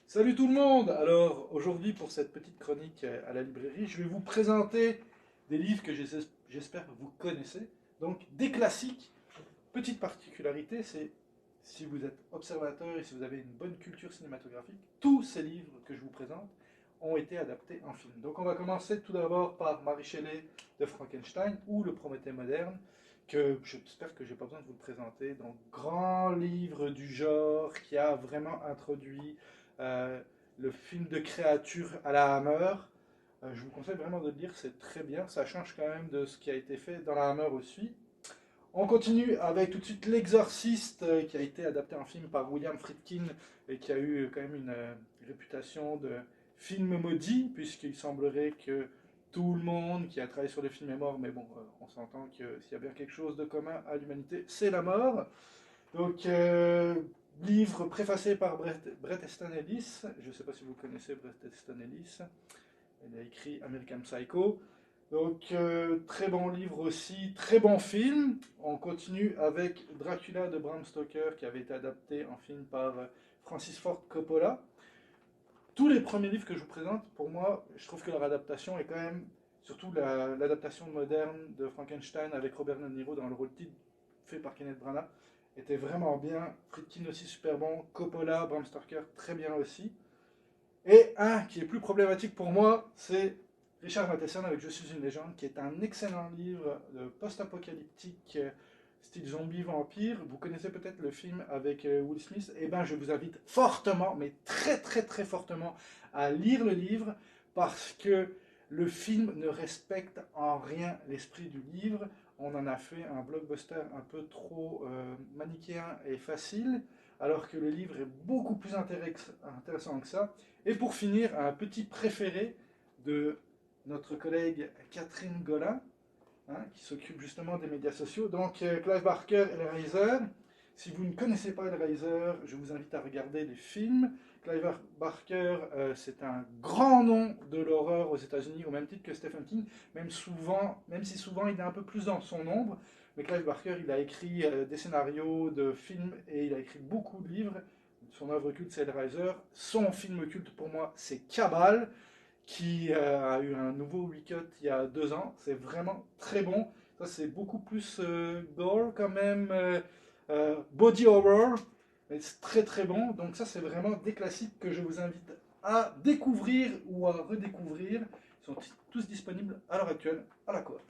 Salut tout le monde! Alors aujourd'hui pour cette petite chronique à la librairie, je vais vous présenter des livres que j'espère que vous connaissez. Donc des classiques. Petite particularité, c'est si vous êtes observateur et si vous avez une bonne culture cinématographique, tous ces livres que je vous présente ont été adaptés en film. Donc on va commencer tout d'abord par Mary Shelley de Frankenstein ou Le Prométhée moderne, que j'espère que je n'ai pas besoin de vous le présenter. Donc grand livre du genre qui a vraiment introduit euh, le film de créature à la Hammer. Je vous conseille vraiment de le lire, c'est très bien. Ça change quand même de ce qui a été fait dans la Hammer aussi. On continue avec tout de suite L'Exorciste, qui a été adapté en film par William Friedkin et qui a eu quand même une réputation de film maudit, puisqu'il semblerait que tout le monde qui a travaillé sur le film est mort, mais bon, on s'entend que s'il y a bien quelque chose de commun à l'humanité, c'est la mort. Donc, livre préfacé par Bret Easton Ellis. Je ne sais pas si vous connaissez Bret Easton Ellis. Elle a écrit American Psycho. Donc, très bon livre aussi, très bon film. On continue avec Dracula de Bram Stoker, qui avait été adapté en film par Francis Ford Coppola. Tous les premiers livres que je vous présente, pour moi, je trouve que leur adaptation est quand même, surtout l'adaptation moderne de Frankenstein avec Robert De Niro dans le rôle titre fait par Kenneth Branagh, était vraiment bien. Friedkin aussi super bon. Coppola, Bram Stoker très bien aussi. Et un qui est plus problématique pour moi, c'est Richard Matheson avec Je suis une légende, qui est un excellent livre de post-apocalyptique style zombie vampire. Vous connaissez peut-être le film avec Will Smith. Eh bien, je vous invite fortement, mais très très très fortement, à lire le livre parce que le film ne respecte en rien l'esprit du livre. On en a fait un blockbuster un peu trop manichéen et facile, alors que le livre est beaucoup plus intéressant que ça. Et pour finir, un petit préféré de notre collègue Catherine Golin, qui s'occupe justement des médias sociaux. Donc, Clive Barker est le réalisateur. Si vous ne connaissez pas le réalisateur, je vous invite à regarder les films. Clive Barker, c'est un grand nom de l'horreur aux États-Unis, au même titre que Stephen King, même si souvent il est un peu plus dans son ombre. Mais Clive Barker, il a écrit des scénarios de films et il a écrit beaucoup de livres. Son œuvre culte, c'est Hellraiser. Son film culte, pour moi, c'est Cabal, qui a eu un nouveau recut il y a 2 ans. C'est vraiment très bon. Ça, c'est beaucoup plus gore quand même, body horror, mais c'est très très bon. Donc ça, c'est vraiment des classiques que je vous invite à découvrir ou à redécouvrir. Ils sont tous disponibles à l'heure actuelle à la Coop.